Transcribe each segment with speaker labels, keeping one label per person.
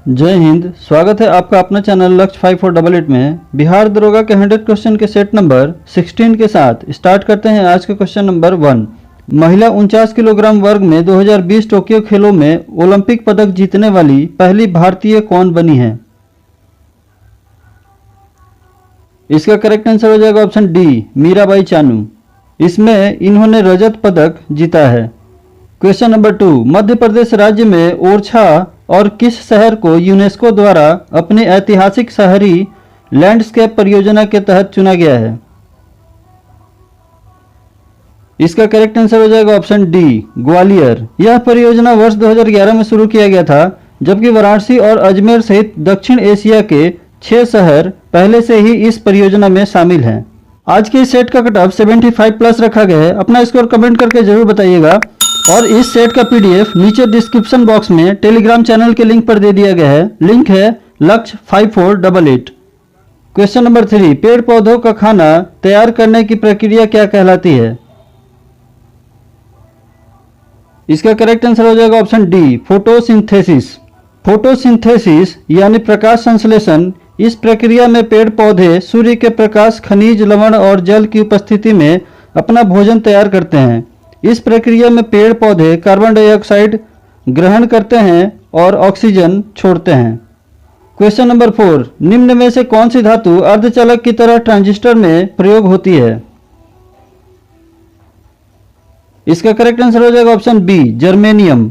Speaker 1: जय हिंद। स्वागत है आपका अपना चैनल लक्ष्य 5488 में। बिहार दरोगा के 100 क्वेश्चन के सेट नंबर 16 के साथ स्टार्ट करते हैं आज के क्वेश्चन नंबर 1। महिला 49 किलोग्राम वर्ग में 2020 टोक्यो खेलों में ओलंपिक पदक जीतने वाली पहली भारतीय कौन बनी है? इसका करेक्ट आंसर हो जाएगा ऑप्शन डी, मीराबाई चानू। इसमें इन्होंने रजत पदक जीता है। क्वेश्चन नंबर 2, मध्य प्रदेश राज्य में ओरछा और किस शहर को यूनेस्को द्वारा अपनी ऐतिहासिक शहरी लैंडस्केप परियोजना के तहत चुना गया है? इसका करेक्ट आंसर हो जाएगा ऑप्शन डी, ग्वालियर। यह परियोजना वर्ष 2011 में शुरू किया गया था, जबकि वाराणसी और अजमेर सहित दक्षिण एशिया के 6 शहर पहले से ही इस परियोजना में शामिल हैं। आज के इस सेट का कट ऑफ 75 प्लस रखा गया है। अपना स्कोर कमेंट करके जरूर बताइएगा और इस सेट का पीडीएफ नीचे डिस्क्रिप्शन बॉक्स में टेलीग्राम चैनल के लिंक पर दे दिया गया है। लिंक है लक्ष्य 5488। क्वेश्चन नंबर 3, पेड़ पौधों का खाना तैयार करने की प्रक्रिया क्या कहलाती है? इसका करेक्ट आंसर हो जाएगा ऑप्शन डी, फोटोसिंथेसिस। फोटोसिंथेसिस यानी प्रकाश संश्लेषण। इस प्रक्रिया में पेड़ पौधे सूर्य के प्रकाश, खनिज, लवण और जल की उपस्थिति में अपना भोजन तैयार करते हैं। इस प्रक्रिया में पेड़ पौधे कार्बन डाइऑक्साइड ग्रहण करते हैं और ऑक्सीजन छोड़ते हैं। क्वेश्चन नंबर 4, निम्न में से कौन सी धातु अर्धचालक की तरह ट्रांजिस्टर में प्रयोग होती है? इसका करेक्ट आंसर हो जाएगा ऑप्शन बी, जर्मेनियम।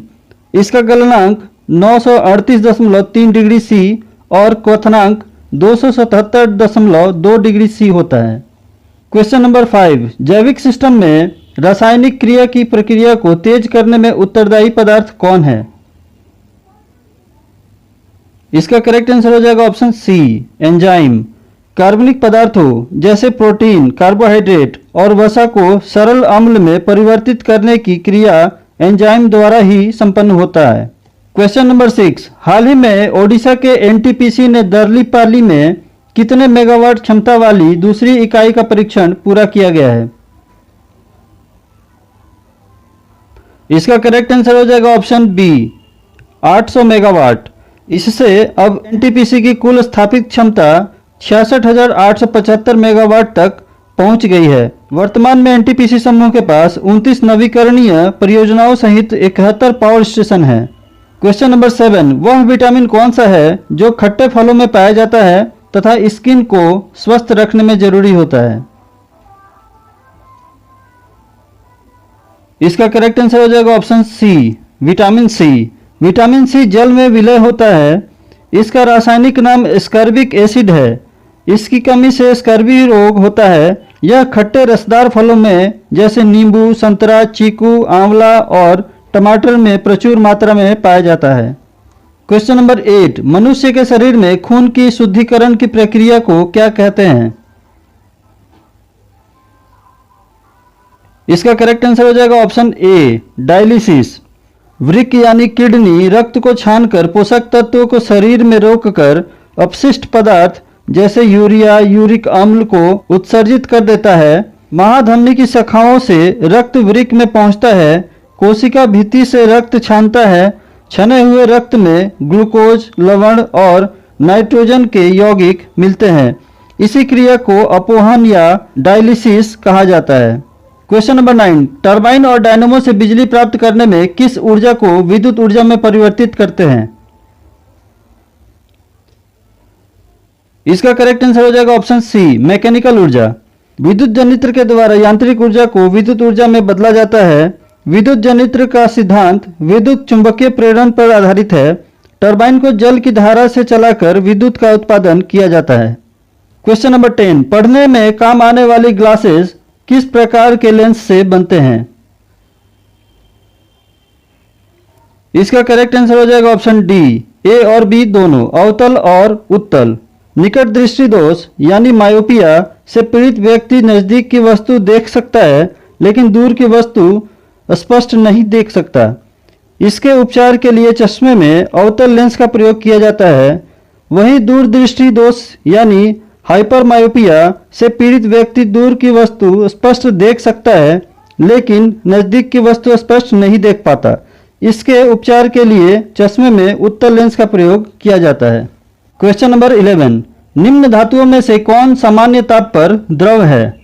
Speaker 1: इसका गलनांक 938.3 डिग्री सी और क्वथनांक 277.2 डिग्री सी होता है। क्वेश्चन नंबर 5, जैविक सिस्टम में रासायनिक क्रिया की प्रक्रिया को तेज करने में उत्तरदायी पदार्थ कौन है? इसका करेक्ट आंसर हो जाएगा ऑप्शन सी, एंजाइम। कार्बनिक पदार्थों जैसे प्रोटीन, कार्बोहाइड्रेट और वसा को सरल अम्ल में परिवर्तित करने की क्रिया एंजाइम द्वारा ही संपन्न होता है। क्वेश्चन नंबर 6, हाल ही में ओडिशा के एनटीपीसी ने दर्लीपाली में कितने मेगावाट क्षमता वाली दूसरी इकाई का परीक्षण पूरा किया गया है? इसका करेक्ट आंसर हो जाएगा ऑप्शन बी, 800 मेगावाट। इससे अब एनटीपीसी की कुल स्थापित क्षमता 66,875 मेगावाट तक पहुंच गई है। वर्तमान में एनटीपीसी समूह के पास 29 नवीकरणीय परियोजनाओं सहित 71 पावर स्टेशन है। क्वेश्चन नंबर 7, वह विटामिन कौन सा है जो खट्टे फलों में पाया जाता है तथा स्किन को स्वस्थ रखने में जरूरी होता है? इसका करेक्ट आंसर हो जाएगा option C, vitamin C. Vitamin C जल में विलय होता है। इसका रासायनिक नाम स्कर्बिक एसिड है। इसकी कमी से स्कर्वी रोग होता है। यह खट्टे रसदार फलों में जैसे नींबू, संतरा, चीकू, आंवला और टमाटर में प्रचुर मात्रा में पाया जाता है। क्वेश्चन नंबर 8, मनुष्य के शरीर में खून की शुद्धिकरण की प्रक्रिया को क्या कहते हैं? इसका करेक्ट आंसर हो जाएगा ऑप्शन ए, डायलिसिस। वृक्क यानी किडनी रक्त को छानकर पोषक तत्वों को शरीर में रोककर अपशिष्ट पदार्थ जैसे यूरिया, यूरिक अम्ल को उत्सर्जित कर देता है। महाधमनी की शाखाओं से रक्त वृक्क में पहुंचता है। कोशिका भित्ति से रक्त छानता है। छने हुए रक्त में ग्लूकोज, लवण और नाइट्रोजन के यौगिक मिलते हैं। इसी क्रिया को अपोहन या डायलिसिस कहा जाता है। क्वेश्चन नंबर 9, टरबाइन और डायनेमो से बिजली प्राप्त करने में किस ऊर्जा को विद्युत ऊर्जा में परिवर्तित करते हैं? इसका करेक्ट आंसर हो जाएगा ऑप्शन सी, मैकेनिकल ऊर्जा। विद्युत जनित्र के द्वारा यांत्रिक ऊर्जा को विद्युत ऊर्जा में बदला जाता है। विद्युत जनित्र का सिद्धांत विद्युत चुंबकीय प्रेरण पर आधारित है। टरबाइन को जल की धारा से चलाकर विद्युत का उत्पादन किया जाता है। क्वेश्चन नंबर 10, पढ़ने में काम आने वाली ग्लासेस किस प्रकार के लेंस से बनते हैं? इसका करेक्ट आंसर हो जाएगा ऑप्शन डी, ए और बी दोनों, अवतल और उत्तल। निकट दृष्टि दोष यानी मायोपिया से पीड़ित व्यक्ति नजदीक की वस्तु देख सकता है लेकिन दूर की वस्तु स्पष्ट नहीं देख सकता। इसके उपचार के लिए चश्मे में अवतल लेंस का प्रयोग किया जाता है। वहीं दूरदृष्टि दोष यानी हाइपरमायोपिया से पीड़ित व्यक्ति दूर की वस्तु स्पष्ट देख सकता है लेकिन नजदीक की वस्तु स्पष्ट नहीं देख पाता। इसके उपचार के लिए चश्मे में उत्तल लेंस का प्रयोग किया जाता है। क्वेश्चन नंबर 11, निम्न धातुओं में से कौन सामान्य ताप पर द्रव है?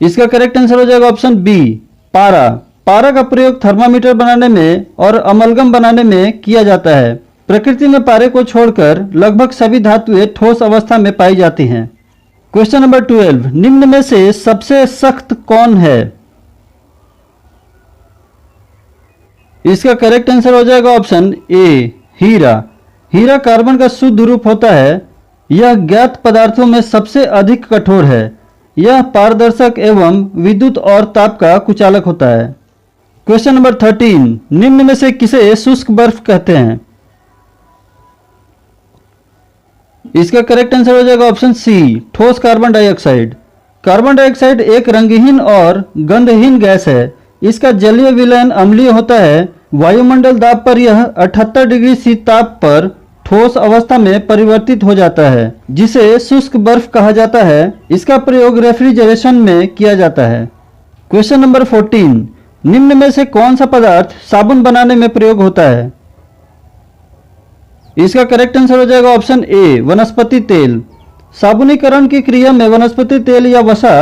Speaker 1: इसका करेक्ट आंसर हो जाएगा ऑप्शन बी, पारा। पारा का प्रयोग थर्मामीटर बनाने में और अमलगम बनाने में किया जाता है। प्रकृति में पारे को छोड़कर लगभग सभी धातुएं ठोस अवस्था में पाई जाती हैं। क्वेश्चन नंबर 12, निम्न में से सबसे सख्त कौन है? इसका करेक्ट आंसर हो जाएगा ऑप्शन ए, हीरा। हीरा कार्बन का शुद्ध रूप होता है। यह ज्ञात पदार्थों में सबसे अधिक कठोर है। यह पारदर्शक एवं विद्युत और ताप का कुचालक होता है। क्वेश्चन नंबर 13, निम्न में से किसे शुष्क बर्फ कहते हैं? इसका करेक्ट आंसर हो जाएगा ऑप्शन सी, ठोस कार्बन डाइऑक्साइड। कार्बन डाइऑक्साइड एक रंगहीन और गंधहीन गैस है। इसका जलीय विलयन अम्लीय होता है। वायुमंडल दाब पर यह 78 डिग्री सी ताप पर ठोस अवस्था में परिवर्तित हो जाता है, जिसे शुष्क बर्फ कहा जाता है। इसका प्रयोग रेफ्रिजरेशन में किया जाता है। क्वेश्चन नंबर 14, निम्न में से कौन सा पदार्थ साबुन बनाने में प्रयोग होता है? इसका करेक्ट आंसर हो जाएगा ऑप्शन ए, वनस्पति तेल। साबुनीकरण की क्रिया में वनस्पति तेल या वसा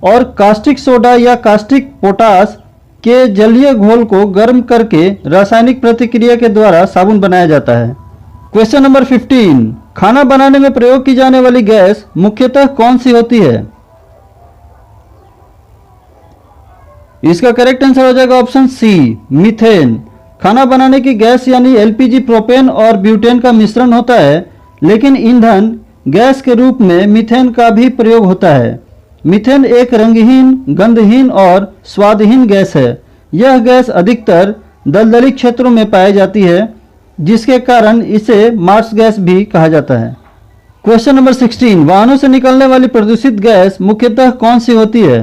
Speaker 1: और कास्टिक सोडा या कास्टिक पोटास के जलीय घोल को गर्म करके रासायनिक प्रतिक्रिया के द्वारा साबुन बनाया जाता है। क्वेश्चन नंबर 15, खाना बनाने में प्रयोग की जाने वाली गैस मुख्यतः कौन सी होती है? इसका करेक्ट आंसर हो जाएगा ऑप्शन सी, मीथेन। खाना बनाने की गैस यानी एलपीजी प्रोपेन और ब्यूटेन का मिश्रण होता है, लेकिन ईंधन गैस के रूप में मीथेन का भी प्रयोग होता है। मीथेन एक रंगहीन, गंधहीन और स्वादहीन गैस है। यह गैस अधिकतर दलदली क्षेत्रों में पाई जाती है, जिसके कारण इसे मार्स गैस भी कहा जाता है। क्वेश्चन नंबर 16, वाहनों से निकलने वाली प्रदूषित गैस मुख्यतः कौन सी होती है?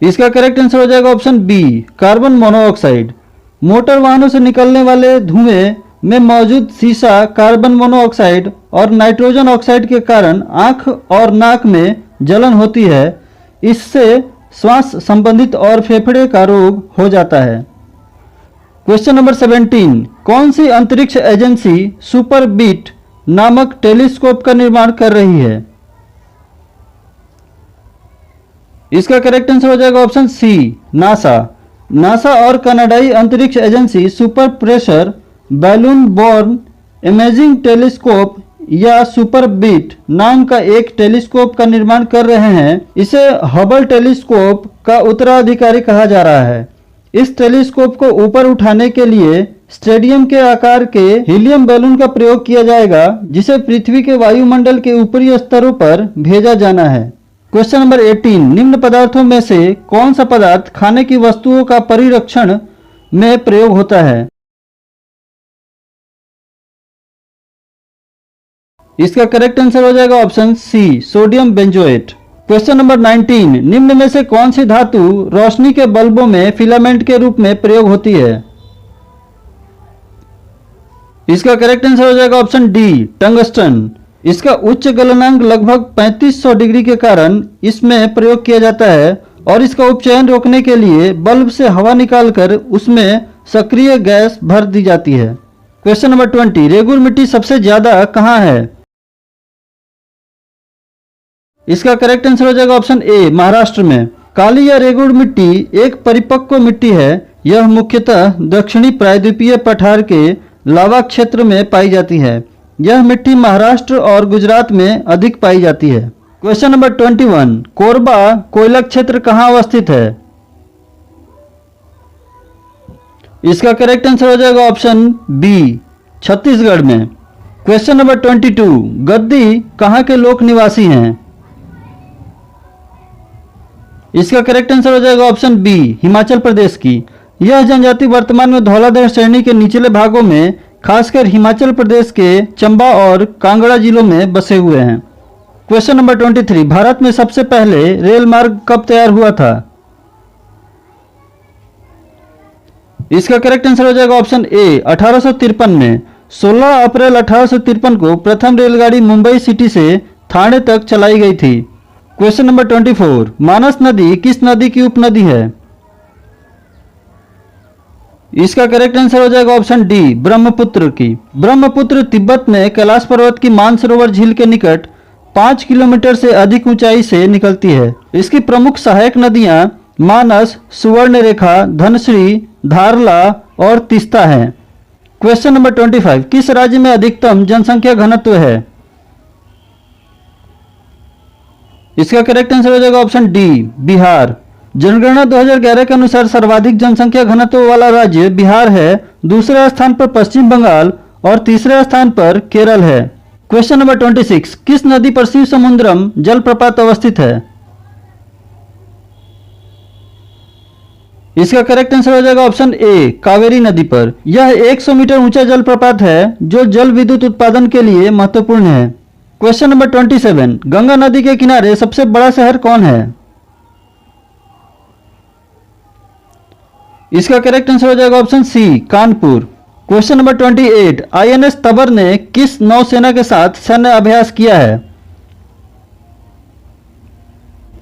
Speaker 1: इसका करेक्ट आंसर हो जाएगा option B, carbon monoxide. Motor वाहनों से निकलने वाले धुएं में मौजूद सीसा, कार्बन मोनोऑक्साइड और नाइट्रोजन ऑक्साइड के कारण आंख और नाक में जलन होती है। इससे श्वास संबंधित और फेफड़े का रोग हो जाता है। क्वेश्चन नंबर 17, कौन सी अंतरिक्ष एजेंसी सुपर बीट नामक टेलीस्कोप का निर्माण कर रही है? इसका करेक्ट आंसर हो जाएगा ऑप्शन सी, नासा। नासा और कनाडाई अंतरिक्ष agency super pressure balloon borne imaging telescope या सुपर बीट नाम का एक टेलीस्कोप का निर्माण कर रहे हैं। इसे हबल टेलीस्कोप का उत्तराधिकारी कहा जा रहा है। इस टेलीस्कोप को ऊपर उठाने के लिए स्टेडियम के आकार के हीलियम बैलून का प्रयोग किया जाएगा, जिसे पृथ्वी के वायुमंडल के ऊपरी स्तरों पर भेजा जाना है। क्वेश्चन नंबर 18, निम्न पदार्थों में से कौन सा पदार्थ खाने की वस्तुओं का परिरक्षण में प्रयोग होता है? इसका करेक्ट आंसर हो जाएगा option C, sodium benzoate. Question number 19, निम्न में से कौन सी धातु रोशनी के बल्बों में फिलामेंट के रूप में प्रयोग होती है? इसका करेक्ट आंसर हो जाएगा ऑप्शन डी, टंगस्टन। इसका उच्च गलनांक लगभग 3500 डिग्री के कारण इसमें प्रयोग किया जाता है और इसका उपचयन रोकने के लिए बल्ब से हवा निकालकर उसमें सक्रिय गैस भर दी जाती है। क्वेश्चन नंबर 20, रेगुर मिट्टी सबसे ज्यादा कहाँ है? इसका करेक्ट आंसर हो जाएगा ऑप्शन ए, महाराष्ट्र में। काली या रेगुड़ मिट्टी एक परिपक्व मिट्टी है। यह मुख्यतः दक्षिणी प्रायद्वीपीय पठार के लावा क्षेत्र में पाई जाती है। यह मिट्टी महाराष्ट्र और गुजरात में अधिक पाई जाती है। क्वेश्चन नंबर 21, कोरबा कोयला क्षेत्र कहाँ अवस्थित है? इसका करेक्ट आंसर हो जाएगा ऑप्शन बी, छत्तीसगढ़ में। क्वेश्चन नंबर 22, गद्दी कहाँ के लोक निवासी हैं? इसका करेक्ट आंसर हो जाएगा ऑप्शन बी, हिमाचल प्रदेश की। यह जनजाति वर्तमान में धौलाधार श्रेणी के निचले भागों में, खासकर हिमाचल प्रदेश के चंबा और कांगड़ा जिलों में बसे हुए हैं। क्वेश्चन नंबर 23, भारत में सबसे पहले रेल मार्ग कब तैयार हुआ था? इसका करेक्ट आंसर हो जाएगा ऑप्शन ए, 1853 में। 16 अप्रैल 1853 को प्रथम रेलगाड़ी मुंबई सिटी से थाने तक चलाई गई थी। क्वेश्चन नंबर 24, मानस नदी किस नदी की उपनदी है? इसका करेक्ट आंसर हो जाएगा ऑप्शन डी, ब्रह्मपुत्र की। ब्रह्मपुत्र तिब्बत में कैलाश पर्वत की मानसरोवर झील के निकट 5 किलोमीटर से अधिक ऊंचाई से निकलती है। इसकी प्रमुख सहायक नदियां मानस, सुवर्णरेखा, धनश्री, धारला और तीस्ता हैं। क्वेश्चन नंबर 25, किस राज्य में अधिकतम जनसंख्या घनत्व है? इसका करेक्ट आंसर हो जाएगा ऑप्शन डी, बिहार। जनगणना 2011 के अनुसार सर्वाधिक जनसंख्या घनत्व वाला राज्य बिहार है, दूसरे स्थान पर पश्चिम बंगाल और तीसरे स्थान पर केरल है। क्वेश्चन नंबर 26, किस नदी पर शिव समुद्रम जलप्रपात अवस्थित है? इसका करेक्ट आंसर हो जाएगा ऑप्शन ए, कावेरी नदी पर। यह 100 मीटर ऊंचा जलप्रपात है जो जल विद्युत उत्पादन के लिए महत्वपूर्ण है। क्वेश्चन नंबर 27, गंगा नदी के किनारे सबसे बड़ा शहर कौन है? इसका करेक्ट आंसर हो जाएगा option C, Kanpur. Question number 28, INS Tabar ने किस नौसेना के साथ सैन्य अभ्यास किया है?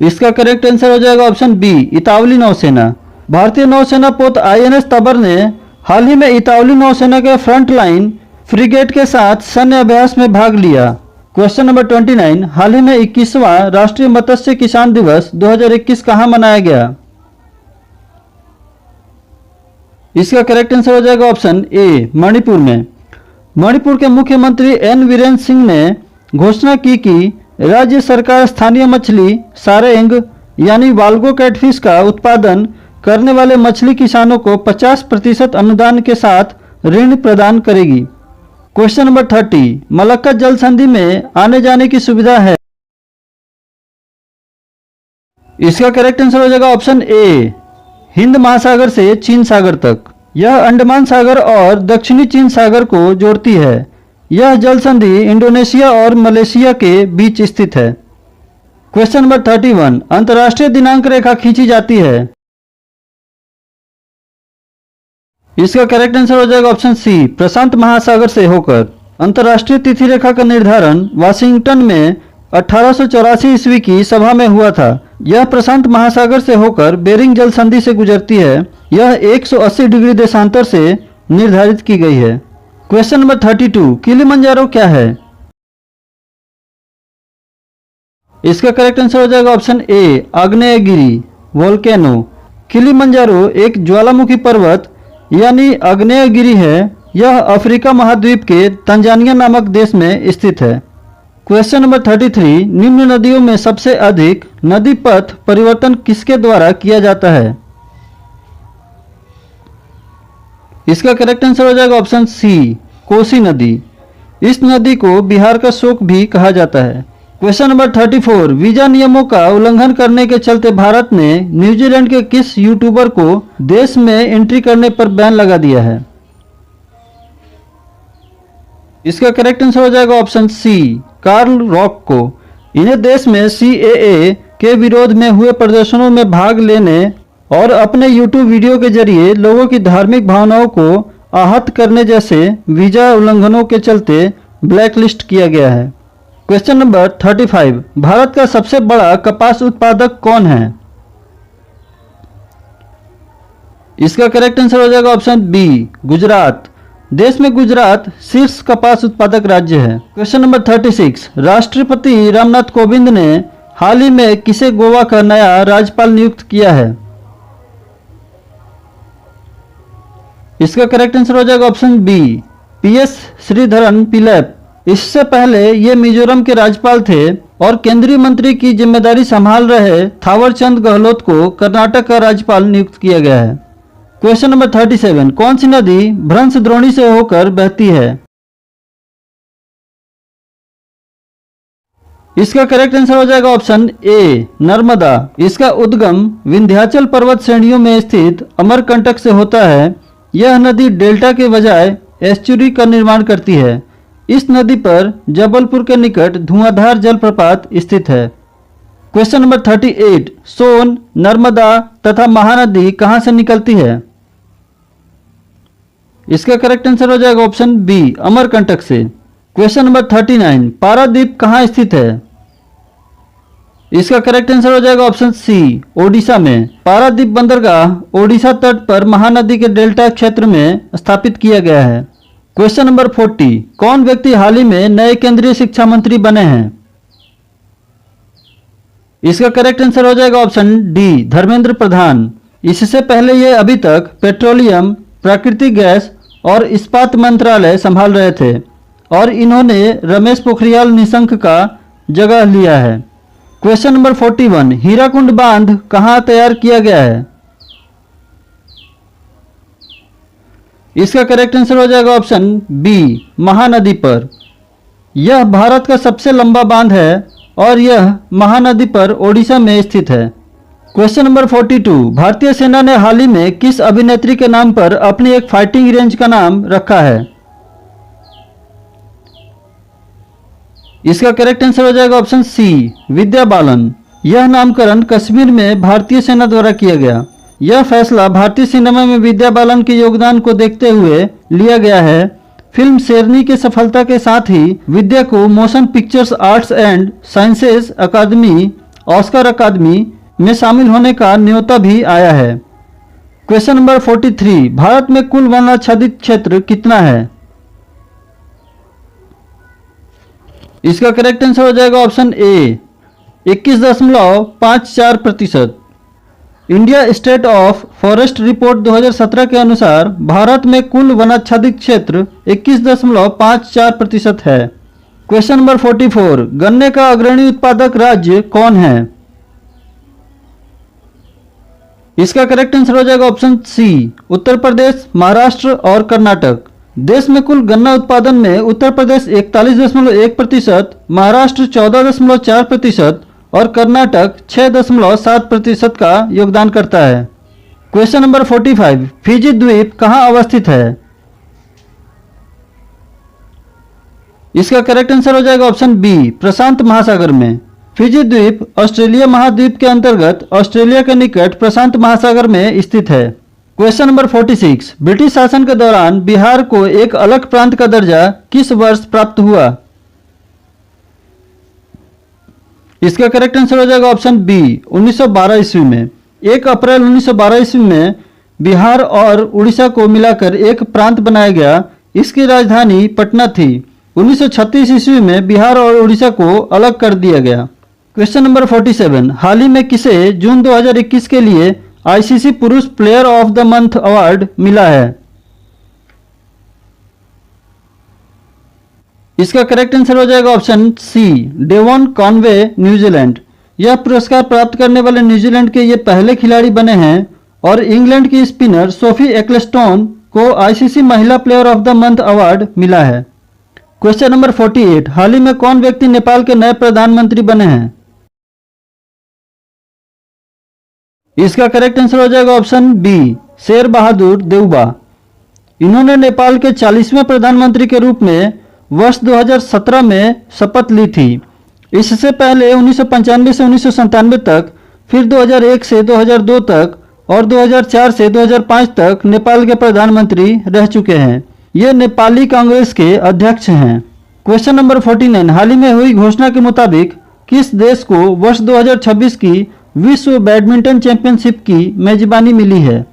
Speaker 1: इसका करेक्ट आंसर हो जाएगा ऑप्शन बी, इतावली नौसेना। भारतीय नौसेना पोत आईएनएस तबर ने हाल ही में इतावली नौसेना के फ्रंट लाइन फ्रिगेट के साथ सैन्य अभ्यास में भाग लिया। क्वेश्चन नंबर 29, हाल ही में 21वां राष्ट्रीय मत्स्य किसान दिवस 2021 कहां मनाया गया? इसका करेक्ट आंसर हो जाएगा ऑप्शन ए, मणिपुर में। मणिपुर के मुख्यमंत्री एन वीरेंद्र सिंह ने घोषणा की कि राज्य सरकार स्थानीय मछली सारेंग यानी वाल्गो कैटफिश का उत्पादन करने वाले मछली किसानों को 50% अनुदान के साथ ऋण प्रदान करेगी। क्वेश्चन नंबर 30, मलक्का जल संधि में आने जाने की सुविधा है? इसका करेक्ट आंसर हो जाएगा ऑप्शन ए, हिंद महासागर से चीन सागर तक। यह अंडमान सागर और दक्षिणी चीन सागर को जोड़ती है। यह जल संधि इंडोनेशिया और मलेशिया के बीच स्थित है। क्वेश्चन नंबर 31, अंतर्राष्ट्रीय दिनांक रेखा खींची जाती है? इसका करेक्ट आंसर हो जाएगा ऑप्शन सी, प्रशांत महासागर से होकर। अंतर्राष्ट्रीय तिथि रेखा का निर्धारण वाशिंगटन में 1884 ईस्वी की सभा में हुआ था। यह प्रशांत महासागर से होकर बेरिंग जल संधि से गुजरती है। यह 180 डिग्री देशांतर से निर्धारित की गई है। क्वेश्चन नंबर 32, किलिमंजारो क्या है? इसका करेक्ट आंसर हो जाएगा ऑप्शन ए, आग्नेयगिरी, वोल्केनो। किलिमंजारो एक ज्वालामुखी पर्वत यानी आग्नेयगिरी है। यह अफ्रीका महाद्वीप के तंजानिया नामक देश में स्थित है। क्वेश्चन नंबर 33, निम्न नदियों में सबसे अधिक नदी पथ परिवर्तन किसके द्वारा किया जाता है? इसका करेक्ट आंसर हो जाएगा ऑप्शन सी, कोसी नदी। इस नदी को बिहार का शोक भी कहा जाता है। क्वेश्चन नंबर 34, वीजा नियमों का उल्लंघन करने के चलते भारत ने न्यूजीलैंड के किस यूट्यूबर को देश में एंट्री करने पर बैन लगा दिया है? इसका करेक्ट आंसर हो जाएगा ऑप्शन सी, कार्ल रॉक को। इन्हें देश में सीएए के विरोध में हुए प्रदर्शनों में भाग लेने और अपने यूट्यूब वीडियो के जरिए लोगों की धार्मिक भावनाओं को आहत करने जैसे वीजा उल्लंघनों के चलते ब्लैकलिस्ट किया गया है। क्वेश्चन नंबर 35, भारत का सबसे बड़ा कपास उत्पादक कौन है? इसका करेक्ट आंसर हो जाएगा ऑप्शन बी, गुजरात। देश में गुजरात शीर्ष कपास उत्पादक राज्य है। क्वेश्चन नंबर 36, राष्ट्रपति रामनाथ कोविंद ने हाल ही में किसे गोवा का नया राज्यपाल नियुक्त किया है? इसका करेक्ट आंसर हो जाएगा ऑप्शन बी, पीएस श्रीधरन पिल्लई। इससे पहले ये मिजोरम के राज्यपाल थे और केंद्रीय मंत्री की जिम्मेदारी संभाल रहे थावरचंद गहलोत को कर्नाटक का राज्यपाल नियुक्त किया गया है। क्वेश्चन नंबर 37, कौन सी नदी भ्रंश द्रोणी से होकर बहती है? इसका करेक्ट आंसर हो जाएगा ऑप्शन ए, नर्मदा। इसका उद्गम विंध्याचल पर्वत श्रेणियों में स्थित अमरकंटक से होता है। यह नदी डेल्टा के बजाय एस्चुरी का निर्माण करती है। इस नदी पर जबलपुर के निकट धुआंधार जलप्रपात स्थित है। क्वेश्चन नंबर 38, सोन, नर्मदा तथा महानदी कहां से निकलती है? इसका करेक्ट आंसर हो जाएगा ऑप्शन बी, अमरकंटक से। क्वेश्चन नंबर 39, पारादीप कहां स्थित है? इसका करेक्ट आंसर हो जाएगा ऑप्शन सी, ओडिशा में। पारादीप बंदरगाह ओडिशा तट पर महानदी के डेल्टा क्षेत्र में स्थापित किया गया है। क्वेश्चन नंबर 40, कौन व्यक्ति हाल ही में नए केंद्रीय शिक्षा मंत्री बने हैं? इसका करेक्ट आंसर हो जाएगा ऑप्शन डी, धर्मेंद्र प्रधान। इससे पहले ये अभी तक पेट्रोलियम, प्राकृतिक गैस और इस्पात मंत्रालय संभाल रहे थे और इन्होंने रमेश पोखरियाल निशंक का जगह लिया है। क्वेश्चन नंबर 41, हीराकुंड बांध कहाँ तैयार किया गया है? इसका करेक्ट आंसर हो जाएगा ऑप्शन बी, महानदी पर। यह भारत का सबसे लंबा बांध है और यह महानदी पर ओडिशा में स्थित है। क्वेश्चन नंबर 42, भारतीय सेना ने हाल ही में किस अभिनेत्री के नाम पर अपनी एक फाइटिंग रेंज का नाम रखा है? इसका करेक्ट आंसर हो जाएगा ऑप्शन सी, विद्या बालन। यह नामकरण कश्मीर में भारतीय सेना द्वारा किया गया। यह फैसला भारतीय सिनेमा में विद्या बालन के योगदान को देखते हुए लिया गया है। फिल्म शेरनी की सफलता के साथ ही विद्या को motion pictures arts and sciences academy, Oscar academy में शामिल होने का न्योता भी आया है। क्वेश्चन नंबर 43, भारत में कुल वनाच्छादित क्षेत्र कितना है? इसका करेक्ट आंसर हो जाएगा option A, 21.54%। India state of forest report 2017 के अनुसार भारत में कुल वनाच्छादित क्षेत्र 21.54% है। क्वेश्चन नंबर 44, गन्ने का अग्रणी उत्पादक राज्य कौन है? इसका करेक्ट आंसर हो जाएगा ऑप्शन सी, उत्तर प्रदेश, महाराष्ट्र और कर्नाटक। देश में कुल गन्ना उत्पादन में उत्तर प्रदेश 41.1%, महाराष्ट्र 14.4% और कर्नाटक 6.7% का योगदान करता है। क्वेश्चन नंबर 45, फिजी द्वीप कहाँ अवस्थित है? इसका करेक्ट आंसर हो जाएगा ऑप्शन बी, प्रशांत महासागर में। फिजी द्वीप ऑस्ट्रेलिया महाद्वीप के अंतर्गत ऑस्ट्रेलिया के निकट प्रशांत महासागर में स्थित है। क्वेश्चन नंबर 46, ब्रिटिश शासन के दौरान बिहार को एक अलग प्रांत का दर्जा किस वर्ष प्राप्त हुआ? इसका करेक्ट आंसर हो जाएगा ऑप्शन बी, 1912 ईस्वी में। 1 अप्रैल 1912 ईस्वी में बिहार और उड़ीसा को मिलाकर एक प्रांत बनाया गया। इसकी राजधानी पटना थी। 1936 ईस्वी में बिहार और उड़ीसा को अलग कर दिया गया। क्वेश्चन नंबर 47, हाल ही में किसे जून 2021 के लिए आईसीसी पुरुष player of the month award मिला है? इसका करेक्ट आंसर हो जाएगा option C, Devon Conway, New Zealand. यह पुरस्कार प्राप्त करने वाले न्यूजीलैंड के ये पहले खिलाड़ी बने हैं और इंग्लैंड की स्पिनर सोफी एक्लेस्टोन को आईसीसी महिला player of the month award मिला है। क्वेश्चन नंबर 48, हाल ही में कौन व्यक्ति नेपाल के नए प्रधानमंत्री बने हैं? इसका करेक्ट आंसर हो जाएगा ऑप्शन बी, शेर बहादुर देउबा। इन्होंने नेपाल के 40वें प्रधानमंत्री के रूप में वर्ष 2017 में शपथ ली थी। इससे पहले 1995 से 1997 तक, फिर 2001 से 2002 तक और 2004 से 2005 तक नेपाल के प्रधानमंत्री रह चुके हैं। ये नेपाली कांग्रेस के अध्यक्ष हैं। क्वेश्चन नंबर 49, हाल ही में हुई घोषणा के मुताबिक किस देश को वर्ष 2026 की विश्व बैडमिंटन चैंपियनशिप की मेजबानी मिली है?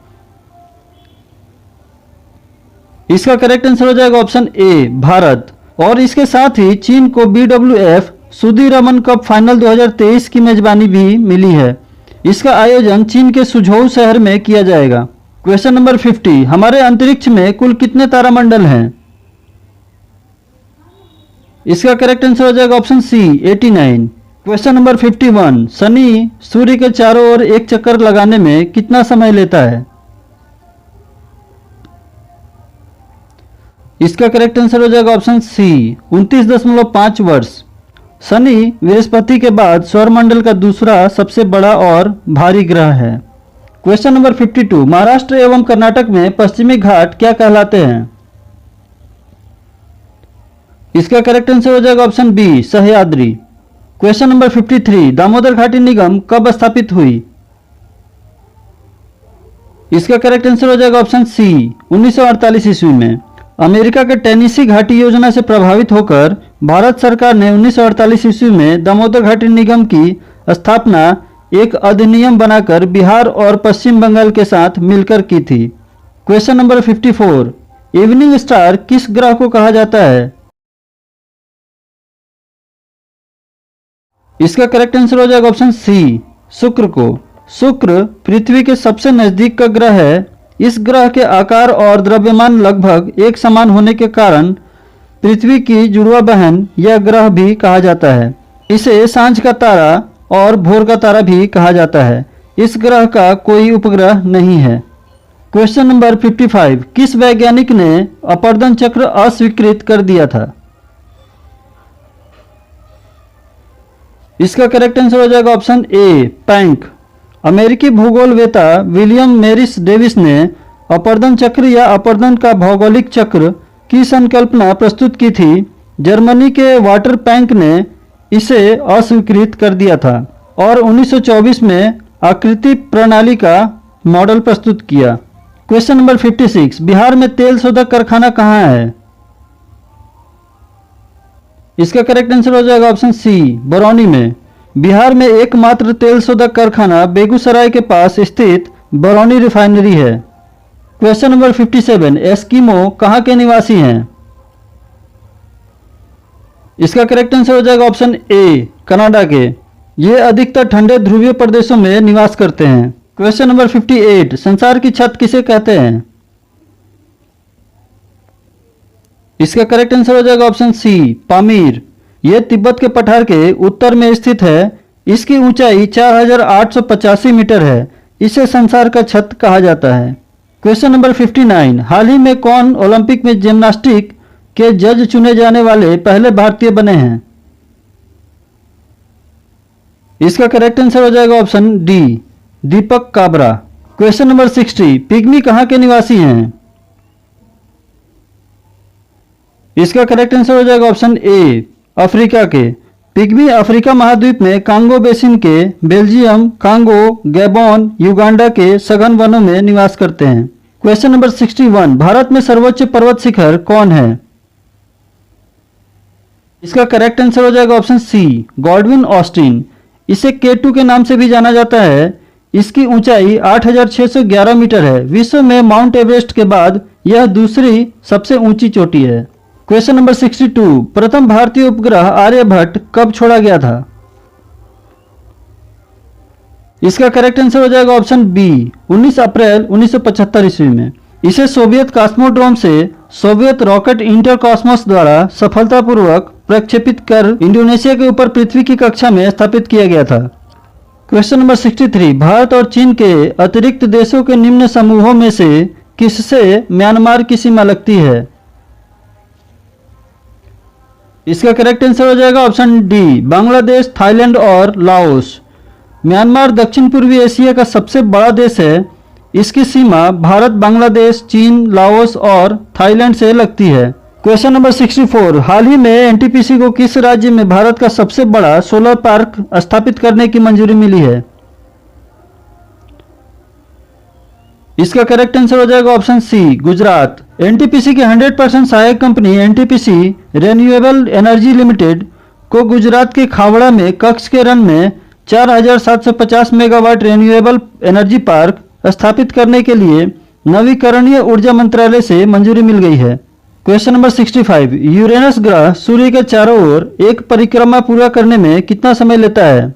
Speaker 1: इसका करेक्ट आंसर हो जाएगा ऑप्शन ए, भारत। और इसके साथ ही चीन को BWF सुदीरमन कप फाइनल 2023 की मेजबानी भी मिली है। इसका आयोजन चीन के सुझोउ शहर में किया जाएगा। क्वेश्चन नंबर 50, हमारे अंतरिक्ष में कुल कितने तारामंडल हैं? इसका करेक्ट आंसर हो जाएगा ऑप्शन सी, 89। क्वेश्चन नंबर 51, शनि सूर्य के चारों ओर एक चक्कर लगाने में कितना समय लेता है? इसका करेक्ट आंसर हो जाएगा ऑप्शन सी, 29.5 वर्ष। शनि बृहस्पति के बाद सौरमंडल का दूसरा सबसे बड़ा और भारी ग्रह है। क्वेश्चन नंबर 52, महाराष्ट्र एवं कर्नाटक में पश्चिमी घाट क्या कहलाते हैं? इसका करेक्ट आंसर हो जाएगा option B, Sahyadri. Question number 53, Damodar घाटी निगम कब स्थापित हुई? इसका करेक्ट आंसर हो जाएगा ऑप्शन सी, 1948 ईस्वी में। अमेरिका के टेनेसी घाटी योजना से प्रभावित होकर भारत सरकार ने 1948 ईस्वी में दामोदर घाटी निगम की स्थापना एक अधिनियम बनाकर बिहार और पश्चिम बंगाल के साथ मिलकर की थी। क्वेश्चन नंबर 54, इवनिंग स्टार किस ग्रह को कहा जाता है? इसका करेक्ट आंसर हो जाएगा ऑप्शन सी, शुक्र को। शुक्र पृथ्वी के सबसे नजदीक का ग्रह है। इस ग्रह के आकार और द्रव्यमान लगभग एक समान होने के कारण पृथ्वी की जुड़वा बहन यह ग्रह भी कहा जाता है। इसे सांझ का तारा और भोर का तारा भी कहा जाता है। इस ग्रह का कोई उपग्रह नहीं है। क्वेश्चन नंबर 55, किस वैज्ञानिक ने अपर्दन चक्र अस्वीकृत कर दिया था? इसका करेक्ट आंसर हो जाएगा ऑप्शन ए, पैंक। अमेरिकी भूगोलवेता विलियम मैरिस डेविस ने अपर्दन चक्र या अपर्दन का भौगोलिक चक्र की संकल्पना प्रस्तुत की थी। जर्मनी के वाटर पैंक ने इसे अस्वीकृत कर दिया था और 1924 में आकृति प्रणाली का मॉडल प्रस्तुत किया। क्वेश्चन नंबर 56, बिहार में तेल शोधक कारखाना कहाँ है? इसका करेक्ट आंसर हो जाएगा ऑप्शन सी, बरौनी में। बिहार में एकमात्र तेल शोधक कारखाना बेगूसराय के पास स्थित बरौनी रिफाइनरी है। क्वेश्चन नंबर 57, एस्किमो कहाँ के निवासी हैं? इसका करेक्ट आंसर हो जाएगा ऑप्शन ए, कनाडा के। ये अधिकतर ठंडे ध्रुवीय प्रदेशों में निवास करते हैं। क्वेश्चन नंबर 58, संसार की छत किसे कहते हैं? इसका करेक्ट आंसर हो जाएगा ऑप्शन सी, पामीर। यह तिब्बत के पठार के उत्तर में स्थित है। इसकी ऊंचाई 4885 मीटर है। इसे संसार का छत कहा जाता है। क्वेश्चन नंबर 59, हाल ही में कौन ओलंपिक में जिम्नास्टिक के जज चुने जाने वाले पहले भारतीय बने हैं? इसका करेक्ट आंसर हो जाएगा ऑप्शन डी, दीपक काबरा। क्वेश्चन नंबर 60, पिग्मी कहाँ के निवासी हैं? इसका करेक्ट आंसर हो जाएगा ऑप्शन ए, अफ्रीका के। पिग्मी अफ्रीका महाद्वीप में कांगो बेसिन के बेल्जियम, कांगो, गैबोन, युगांडा के सघन वनों में निवास करते हैं। क्वेश्चन नंबर 61, भारत में सर्वोच्च पर्वत शिखर कौन है? इसका करेक्ट आंसर हो जाएगा ऑप्शन सी, गॉडविन ऑस्टिन। इसे K2 के नाम से भी जाना जाता है। इसकी ऊंचाई 8611 मीटर है। विश्व में माउंट एवरेस्ट के बाद यह दूसरी सबसे ऊंची चोटी है। क्वेश्चन नंबर 62, प्रथम भारतीय उपग्रह आर्यभट्ट कब छोड़ा गया था? इसका करेक्ट आंसर हो जाएगा ऑप्शन बी, 19 अप्रैल 1975 ईस्वी में। इसे सोवियत कॉस्मोड्रोम से सोवियत रॉकेट इंटरकॉस्मोस द्वारा सफलतापूर्वक प्रक्षेपित कर इंडोनेशिया के ऊपर पृथ्वी की कक्षा में स्थापित किया गया था। क्वेश्चन नंबर 63, भारत और चीन के अतिरिक्त देशों के निम्न समूहों में से किससे म्यांमार की सीमा लगती है? इसका करेक्ट आंसर हो जाएगा ऑप्शन डी, बांग्लादेश, थाईलैंड और लाओस। म्यांमार दक्षिण पूर्वी एशिया का सबसे बड़ा देश है। इसकी सीमा भारत, बांग्लादेश, चीन, लाओस और थाईलैंड से लगती है। क्वेश्चन नंबर 64, हाल ही में एनटीपीसी को किस राज्य में भारत का सबसे बड़ा सोलर पार्क स्थापित करने की मंजूरी मिली है? इसका करेक्ट आंसर हो जाएगा ऑप्शन सी, गुजरात। एनटीपीसी की 100% सहायक company NTPC renewable energy limited को गुजरात के खावड़ा में कक्ष के रन में 4750 मेगावाट रिन्यूएबल एनर्जी पार्क स्थापित करने के लिए नवीकरणीय ऊर्जा मंत्रालय से मंजूरी मिल गई है। क्वेश्चन नंबर 65, यूरेनस ग्रह सूर्य के चारों ओर एक परिक्रमा पूरा करने में कितना समय लेता है?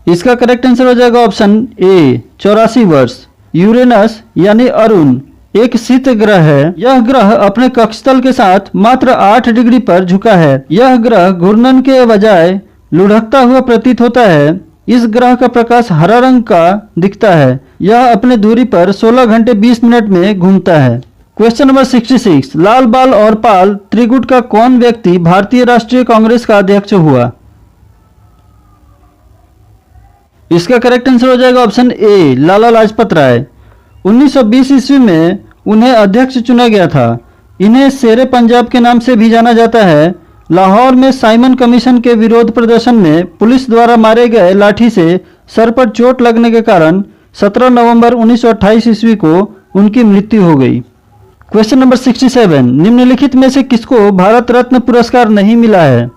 Speaker 1: इसका करेक्ट आंसर हो जाएगा ऑप्शन ए, 84 वर्ष। यूरेनस यानी अरुण एक शीत ग्रह है। यह ग्रह अपने कक्षतल के साथ मात्र 8 डिग्री पर झुका है। यह ग्रह घूर्णन के बजाय लुढ़कता हुआ प्रतीत होता है। इस ग्रह का प्रकाश हरा रंग का दिखता है। यह अपने दूरी पर 16 घंटे 20 मिनट में घूमता है। क्वेश्चन नंबर 66, लाल बाल और पाल त्रिगुट का कौन व्यक्ति भारतीय राष्ट्रीय कांग्रेस का अध्यक्ष हुआ? इसका करेक्ट आंसर हो जाएगा ऑप्शन ए, लाला लाजपत राय। 1920 ईस्वी में उन्हें अध्यक्ष चुना गया था। इन्हें शेरे पंजाब के नाम से भी जाना जाता है। लाहौर में साइमन कमीशन के विरोध प्रदर्शन में पुलिस द्वारा मारे गए लाठी से सर पर चोट लगने के कारण 17 नवंबर 1928 ईस्वी को उनकी मृत्यु हो गई। क्वेश्चन नंबर 67, निम्नलिखित में से किसको भारत रत्न पुरस्कार नहीं मिला है?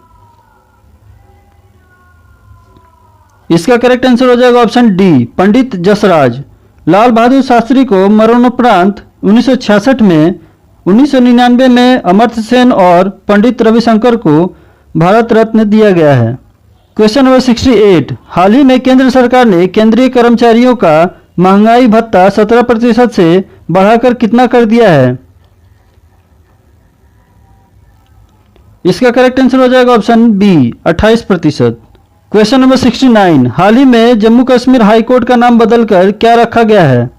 Speaker 1: इसका करेक्ट आंसर हो जाएगा ऑप्शन डी, पंडित जसराज। लाल बहादुर शास्त्री को मरणोपरांत 1966 में, 1999 में अमर्त्य सेन और पंडित रविशंकर को भारत रत्न दिया गया है। क्वेश्चन नंबर 68, हाल ही में केंद्र सरकार ने केंद्रीय कर्मचारियों का महंगाई भत्ता 17% से बढ़ाकर कितना कर दिया है? इसका करेक्ट आंसर हो जाएगा ऑप्शन बी, 28%। क्वेश्चन नंबर 69, हाल ही में जम्मू कश्मीर हाई कोर्ट का नाम बदलकर क्या रखा गया है?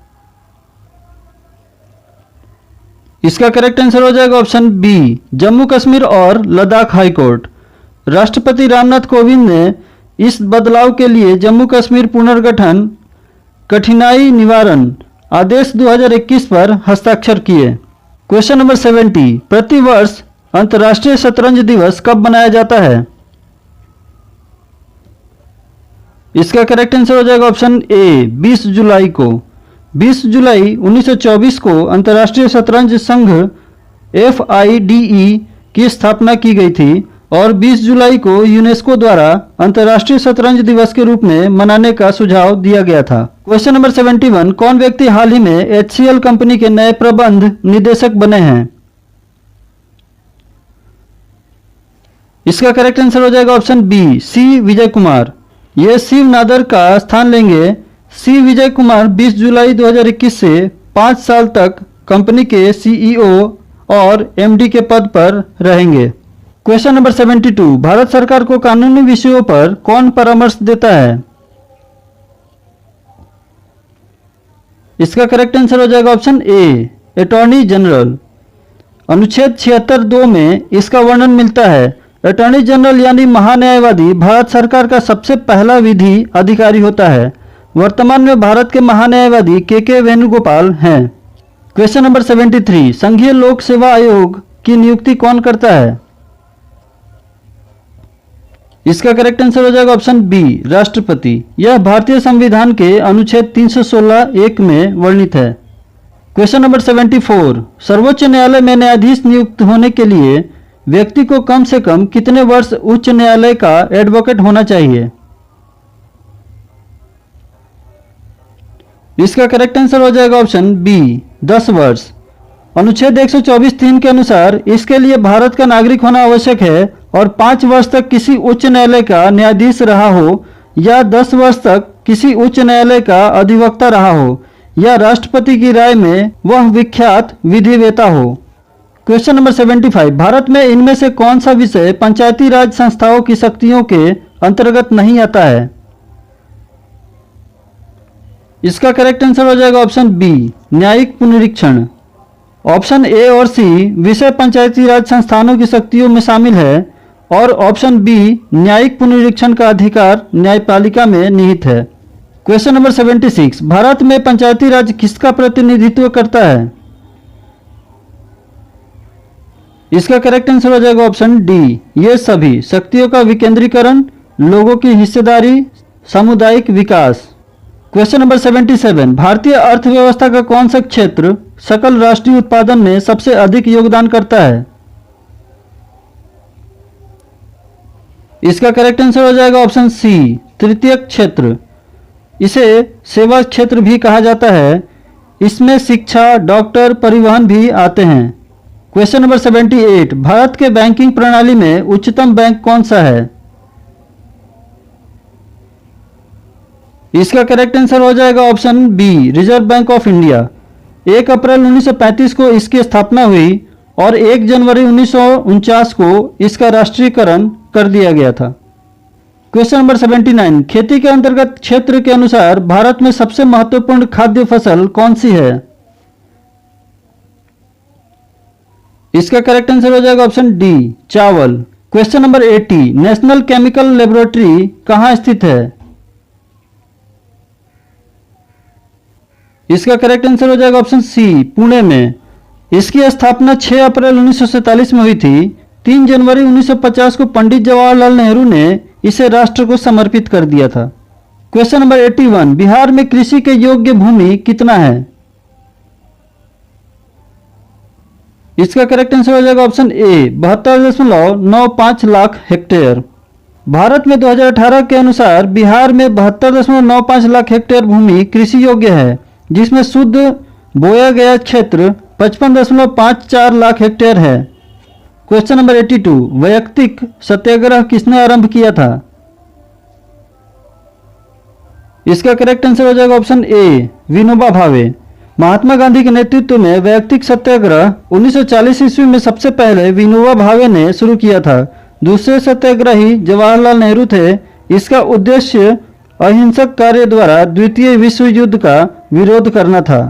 Speaker 1: इसका करेक्ट आंसर हो जाएगा ऑप्शन बी, जम्मू कश्मीर और लद्दाख हाई कोर्ट। राष्ट्रपति रामनाथ कोविंद ने इस बदलाव के लिए जम्मू कश्मीर पुनर्गठन कठिनाई निवारण आदेश 2021 पर हस्ताक्षर किए। क्वेश्चन नंबर 70, प्रतिवर्ष अंतर्राष्ट्रीय शतरंज दिवस कब मनाया जाता है? इसका करेक्ट आंसर हो जाएगा ऑप्शन ए, 20 जुलाई को। 20 जुलाई 1924 को अंतर्राष्ट्रीय शतरंज संघ FIDE की स्थापना की गई थी और 20 जुलाई को यूनेस्को द्वारा अंतर्राष्ट्रीय शतरंज दिवस के रूप में मनाने का सुझाव दिया गया था। क्वेश्चन नंबर 71, कौन व्यक्ति हाल ही में HCL कंपनी के नए प्रबंध निदेशक बने हैं? इसका करेक्ट आंसर हो जाएगा ऑप्शन बी, सी विजय कुमार। ये शिव नादर का स्थान लेंगे। सी विजय कुमार 20 जुलाई 2021 से 5 साल तक कंपनी के CEO और MD के पद पर रहेंगे। क्वेश्चन नंबर 72, भारत सरकार को कानूनी विषयों पर कौन परामर्श देता है? इसका करेक्ट आंसर हो जाएगा ऑप्शन ए, अटॉर्नी जनरल। अनुच्छेद 76(2) में इसका वर्णन मिलता है। अटॉर्नी जनरल यानी महान्यायवादी भारत सरकार का सबसे पहला विधि अधिकारी होता है। वर्तमान में भारत के महान्यायवादी के वेणुगोपाल हैं। क्वेश्चन नंबर 73, संघीय लोक सेवा आयोग की नियुक्ति कौन करता है? इसका करेक्ट आंसर हो जाएगा ऑप्शन बी, राष्ट्रपति। यह भारतीय संविधान के अनुच्छेद 316(1) में वर्णित है। क्वेश्चन नंबर 74, सर्वोच्च न्यायालय में न्यायाधीश नियुक्त होने के लिए व्यक्ति को कम से कम कितने वर्ष उच्च न्यायालय का एडवोकेट होना चाहिए? इसका करेक्ट आंसर हो जाएगा ऑप्शन बी, 10 वर्ष। अनुच्छेद 124(3) के अनुसार इसके लिए भारत का नागरिक होना आवश्यक है और 5 वर्ष तक किसी उच्च न्यायालय का न्यायाधीश रहा हो या 10 वर्ष तक किसी उच्च न्यायालय का अधिवक्ता रहा हो या राष्ट्रपति की राय में वह विख्यात विधिवेता हो। क्वेश्चन नंबर 75, भारत में इनमें से कौन सा विषय पंचायती राज संस्थाओं की शक्तियों के अंतर्गत नहीं आता है? इसका करेक्ट आंसर हो जाएगा ऑप्शन बी, न्यायिक पुनरीक्षण। ऑप्शन ए और सी विषय पंचायती राज संस्थानों की शक्तियों में शामिल है और ऑप्शन बी, न्यायिक पुनरीक्षण का अधिकार न्यायपालिका में निहित है। क्वेश्चन नंबर 76, भारत में पंचायती राज किसका प्रतिनिधित्व करता है? इसका करेक्ट आंसर हो जाएगा ऑप्शन डी, ये सभी शक्तियों का विकेंद्रीकरण, लोगों की हिस्सेदारी, सामुदायिक विकास। क्वेश्चन नंबर 77, भारतीय अर्थव्यवस्था का कौन सा क्षेत्र सकल राष्ट्रीय उत्पादन में सबसे अधिक योगदान करता है? इसका करेक्ट आंसर हो जाएगा ऑप्शन सी, तृतीयक क्षेत्र। इसे सेवा क्षेत्र भी कहा जाता है। इसमें शिक्षा, डॉक्टर, परिवहन भी आते हैं। क्वेश्चन नंबर 78, भारत के बैंकिंग प्रणाली में उच्चतम बैंक कौन सा है? इसका करेक्ट आंसर हो जाएगा option B, Reserve Bank of India. 1 अप्रैल 1935 को इसकी स्थापना हुई और 1 जनवरी 1949 को इसका राष्ट्रीयकरण कर दिया गया था। क्वेश्चन नंबर 79, खेती के अंतर्गत क्षेत्र के अनुसार भारत में सबसे महत्वपूर्ण खाद्य फसल कौन सी है? इसका करेक्ट आंसर हो जाएगा ऑप्शन डी, चावल। Question number 80, national chemical laboratory कहां स्थित है? इसका करेक्ट आंसर हो जाएगा ऑप्शन सी, पुणे में। इसकी स्थापना 6 अप्रैल 1947 में हुई थी। 3 जनवरी 1950 को पंडित जवाहरलाल नेहरू ने इसे राष्ट्र को समर्पित कर दिया था। क्वेश्चन नंबर 81, बिहार में कृषि के योग्य भूमि कितना है? इसका करेक्ट आंसर हो जाएगा ऑप्शन ए, 72.95 लाख हेक्टेयर। भारत में 2018 के अनुसार बिहार में 72.95 लाख हेक्टेयर भूमि कृषि योग्य है, जिसमें शुद्ध बोया गया क्षेत्र 55.54 लाख हेक्टेयर है। क्वेश्चन नंबर 82, वैयक्तिक सत्याग्रह किसने आरंभ किया था? इसका करेक्ट आंसर हो जाएगा ऑप्शन ए, विनोबा भावे। महात्मा गांधी के नेतृत्व में वैयक्तिक सत्याग्रह 1940 ईस्वी में सबसे पहले विनोबा भावे ने शुरू किया था। दूसरे सत्याग्रही जवाहरलाल नेहरू थे। इसका उद्देश्य अहिंसक कार्य द्वारा द्वितीय विश्व युद्ध का विरोध करना था।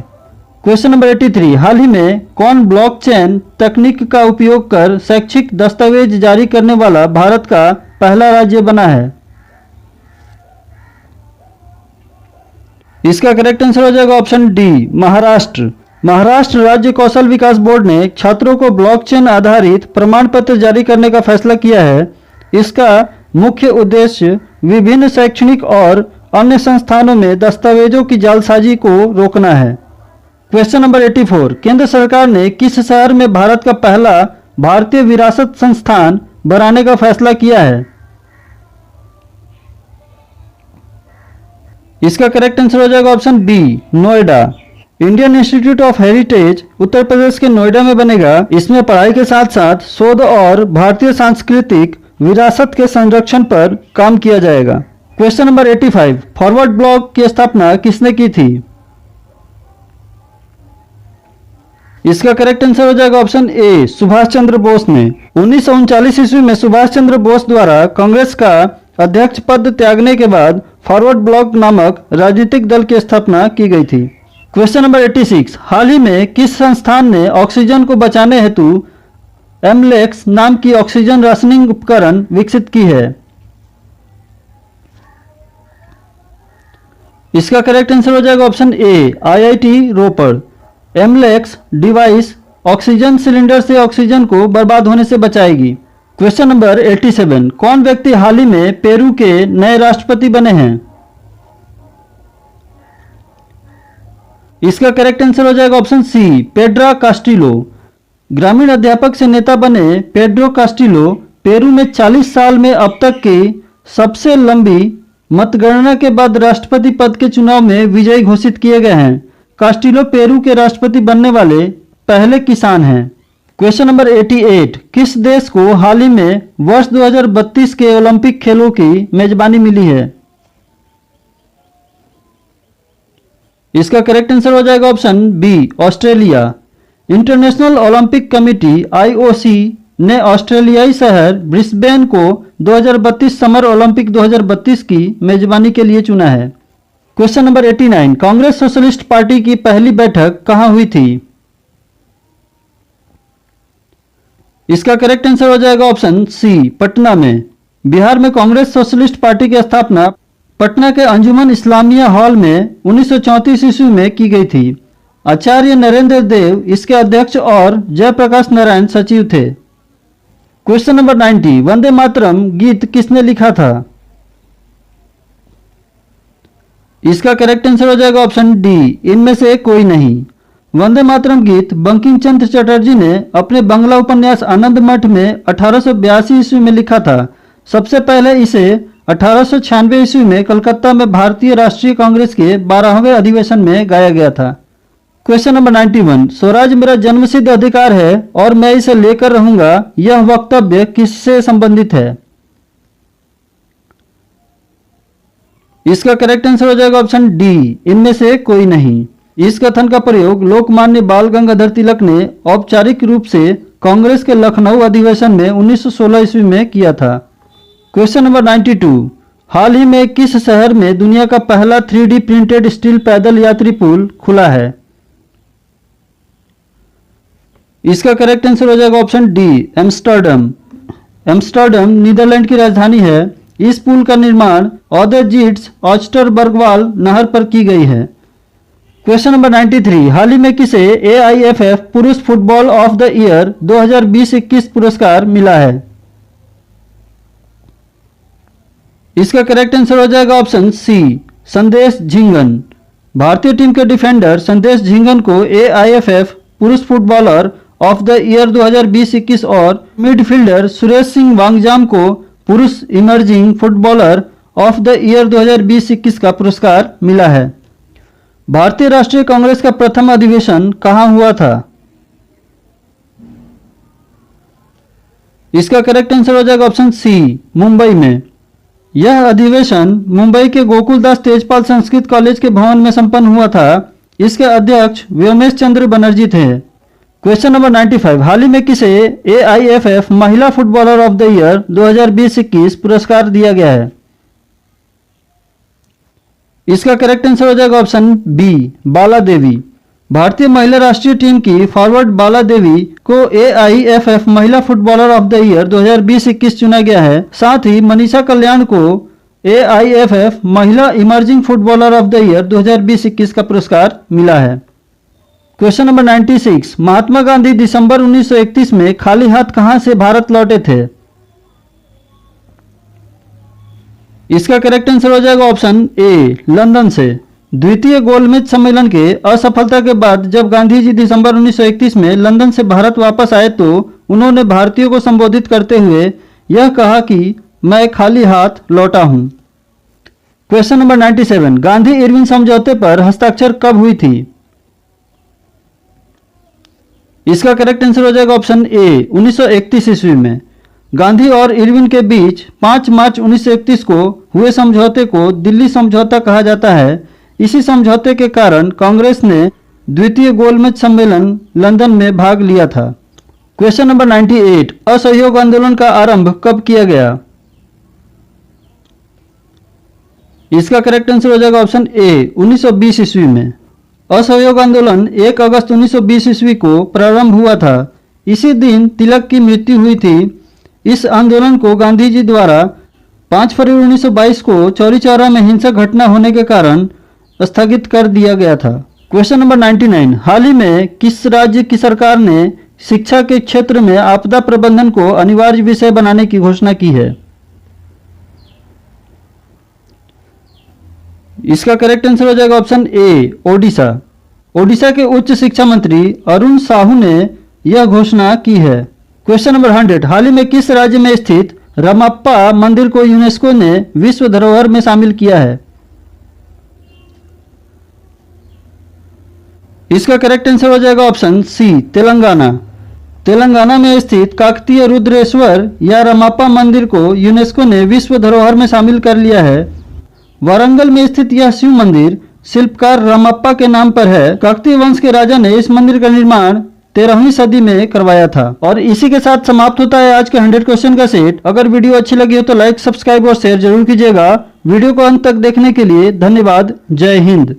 Speaker 1: क्वेश्चन नंबर 83, हाल ही में कौन ब्लॉकचेन तकनीक का उपयोग कर शैक्षिक दस्तावेज जारी करने वाला भारत का पहला राज्य बना है? इसका करेक्ट आंसर हो जाएगा ऑप्शन डी, महाराष्ट्र। महाराष्ट्र राज्य कौशल विकास बोर्ड ने छात्रों को ब्लॉकचेन आधारित प्रमाण पत्र जारी करने का फैसला किया है। इसका मुख्य उद्देश्य विभिन्न शैक्षणिक और अन्य संस्थानों में दस्तावेजों की जालसाजी को रोकना है। क्वेश्चन नंबर 84, केंद्र सरकार ने किस शहर में भारत का पहला भारतीय विरासत संस्थान बनाने का फैसला किया है? इसका करेक्ट आंसर हो जाएगा option B, Noida. Indian institute of heritage Uttar Pradesh के नोएडा में बनेगा। इसमें पढ़ाई के साथ साथ शोध और भारतीय सांस्कृतिक विरासत के संरक्षण पर काम किया जाएगा। क्वेश्चन नंबर 85, फॉरवर्ड ब्लॉक की स्थापना किसने की थी? इसका करेक्ट आंसर हो जाएगा ऑप्शन ए, सुभाष चंद्र बोस ने। 1939 ईस्वी में सुभाष चंद्र बोस द्वारा कांग्रेस का अध्यक्ष पद त्यागने के बाद फॉरवर्ड ब्लॉक नामक राजनीतिक दल की स्थापना की गई थी। क्वेश्चन नंबर 86, हाल ही में किस संस्थान ने ऑक्सीजन को बचाने हेतु एमलेक्स नाम की ऑक्सीजन राशनिंग उपकरण विकसित की है? इसका करेक्ट आंसर हो जाएगा option A, IIT Ropar. Amlex device oxygen cylinder से ऑक्सीजन को बर्बाद होने से बचाएगी। क्वेश्चन नंबर 87, कौन व्यक्ति हाल ही में पेरू के नए राष्ट्रपति बने हैं? इसका करेक्ट आंसर हो जाएगा ऑप्शन सी, पेड्रो कास्टिलो। ग्रामीण अध्यापक से नेता बने पेड्रो कास्टिलो पेरू में 40 साल में अब तक की सबसे लंबी मतगणना के बाद राष्ट्रपति पद के चुनाव में विजयी घोषित किए गए हैं। कास्टिलो पेरू के राष्ट्रपति बनने वाले पहले किसान हैं। क्वेश्चन नंबर 88, किस देश को हाल ही में वर्ष 2032 के ओलंपिक खेलों की मेजबानी मिली है? इसका करेक्ट आंसर हो जाएगा option B, Australia. International Olympic Committee IOC ने ऑस्ट्रेलियाई शहर ब्रिस्बेन को 2032 समर ओलंपिक 2032 की मेजबानी के लिए चुना है। Question number 89, Congress socialist party की पहली बैठक कहां हुई थी? इसका करेक्ट आंसर हो जाएगा ऑप्शन सी, पटना में। बिहार में कांग्रेस सोशलिस्ट पार्टी की स्थापना पटना के अंजुमन इस्लामिया हॉल में 1934 ईस्वी में की गई थी। आचार्य नरेंद्र देव इसके अध्यक्ष और जयप्रकाश नारायण सचिव थे। क्वेश्चन नंबर 90, वंदे मातरम गीत किसने लिखा था? इसका करेक्ट आंसर हो जाएगा ऑप्शन डी, इनमें से कोई नहीं। वंदे मातरम गीत बंकिम चंद्र चटर्जी ने अपने बंगला उपन्यास आनंद मठ में 1882 ईस्वी में लिखा था। सबसे पहले इसे 1896 ईस्वी में कलकत्ता में भारतीय राष्ट्रीय कांग्रेस के 12वें अधिवेशन में गाया गया था। क्वेश्चन नंबर 91, स्वराज मेरा जन्मसिद्ध अधिकार है और मैं इसे लेकर रहूंगा, यह वक्तव्य किससे संबंधित है? इसका करेक्ट आंसर हो जाएगा ऑप्शन डी, इनमें से कोई नहीं। इस कथन का प्रयोग लोकमान्य बाल गंगाधर तिलक ने औपचारिक रूप से कांग्रेस के लखनऊ अधिवेशन में 1916 ईस्वी में किया था। क्वेश्चन नंबर 92, हाल ही में किस शहर में दुनिया का पहला 3D प्रिंटेड स्टील पैदल यात्री पुल खुला है? इसका करेक्ट आंसर हो जाएगा option D, Amsterdam. Amsterdam Netherland की राजधानी है। इस पुल का निर्माण ऑदरजीट्स ऑस्टरबर्गवाल नहर पर की गई है। क्वेश्चन नंबर 93, हाल ही में किसे AIFF पुरुष फुटबॉल ऑफ द ईयर 2020-21 पुरस्कार मिला है? इसका करेक्ट आंसर हो जाएगा ऑप्शन सी, संदेश झिंगन। भारतीय टीम के डिफेंडर संदेश झिंगन को AIFF पुरुष फुटबॉलर ऑफ द ईयर 2020-21 और मिडफील्डर सुरेश सिंह वांगजाम को पुरुष emerging footballer of the year 2020-21 का पुरस्कार मिला है। भारतीय राष्ट्रीय कांग्रेस का प्रथम अधिवेशन कहां हुआ था? इसका करेक्ट आंसर हो जाएगा ऑप्शन सी, मुंबई में। यह अधिवेशन मुंबई के गोकुलदास तेजपाल संस्कृत कॉलेज के भवन में संपन्न हुआ था। इसके अध्यक्ष व्योमेश चंद्र बनर्जी थे। क्वेश्चन नंबर 95, हाल ही में किसे AIFF महिला फुटबॉलर ऑफ द ईयर 2020-21 पुरस्कार दिया गया है? इसका करेक्ट आंसर हो जाएगा ऑप्शन बी, बाला देवी। भारतीय महिला राष्ट्रीय टीम की फॉरवर्ड बाला देवी को AIFF महिला फुटबॉलर ऑफ द ईयर 2020-21 चुना गया है। साथ ही मनीषा कल्याण को AIFF महिला emerging footballer of the year 2020-21 का पुरस्कार मिला है। क्वेश्चन नंबर 96, महात्मा गांधी दिसंबर 1931 में खाली हाथ कहां से भारत लौटे थे? इसका करेक्ट आंसर हो जाएगा ऑप्शन ए, लंदन से। द्वितीय गोलमेज सम्मेलन के असफलता के बाद जब गांधी जी दिसंबर 1931 में लंदन से भारत वापस आए तो उन्होंने भारतीयों को संबोधित करते हुए यह कहा कि मैं खाली हाथ लौटा हूं। क्वेश्चन नंबर 97, गांधी इरविन समझौते पर हस्ताक्षर कब हुई थी? इसका करेक्ट आंसर हो जाएगा ऑप्शन ए, 1931 ईस्वी में। गांधी और इरविन के बीच 5 मार्च 1931 को हुए समझौते को दिल्ली समझौता कहा जाता है। इसी समझौते के कारण कांग्रेस ने द्वितीय गोलमेज सम्मेलन लंदन में भाग लिया था। क्वेश्चन नंबर 98, असहयोग आंदोलन का आरंभ कब किया गया? इसका करेक्ट आंसर हो जाएगा ऑप्शन ए, 1920 ईस्वी में। असहयोग आंदोलन 1 अगस्त 1920 ईस्वी को प्रारंभ हुआ था। इसी दिन तिलक की मृत्यु हुई थी। इस आंदोलन को गांधी जी द्वारा 5 फरवरी 1922 को चौरी चौरा में हिंसक घटना होने के कारण स्थगित कर दिया गया था। क्वेश्चन नंबर 99, हाल ही में किस राज्य की सरकार ने शिक्षा के क्षेत्र में आपदा प्रबंधन को अनिवार्य विषय बनाने की घोषणा की है? इसका करेक्ट आंसर हो जाएगा ऑप्शन ए, ओडिशा। ओडिशा के उच्च शिक्षा मंत्री अरुण साहू ने यह घोषणा की है। क्वेश्चन नंबर 100, हाल ही में किस राज्य में स्थित रमप्पा मंदिर को यूनेस्को ने विश्व धरोहर में शामिल किया है? इसका करेक्ट आंसर हो जाएगा ऑप्शन सी, तेलंगाना। तेलंगाना में स्थित काकतीय रुद्रेश्वर या रमप्पा मंदिर को यूनेस्को ने विश्व धरोहर में शामिल कर लिया है। वारंगल में स्थित यह शिव मंदिर शिल्पकार रमप्पा के नाम पर है। काकतीय वंश के राजा ने इस मंदिर का निर्माण 13वीं सदी में करवाया था। और इसी के साथ समाप्त होता है आज के 100 क्वेश्चन का सेट। अगर वीडियो अच्छी लगी हो तो लाइक, सब्सक्राइब और शेयर जरूर कीजिएगा। वीडियो को अंत तक देखने के लिए धन्यवाद। जय हिंद।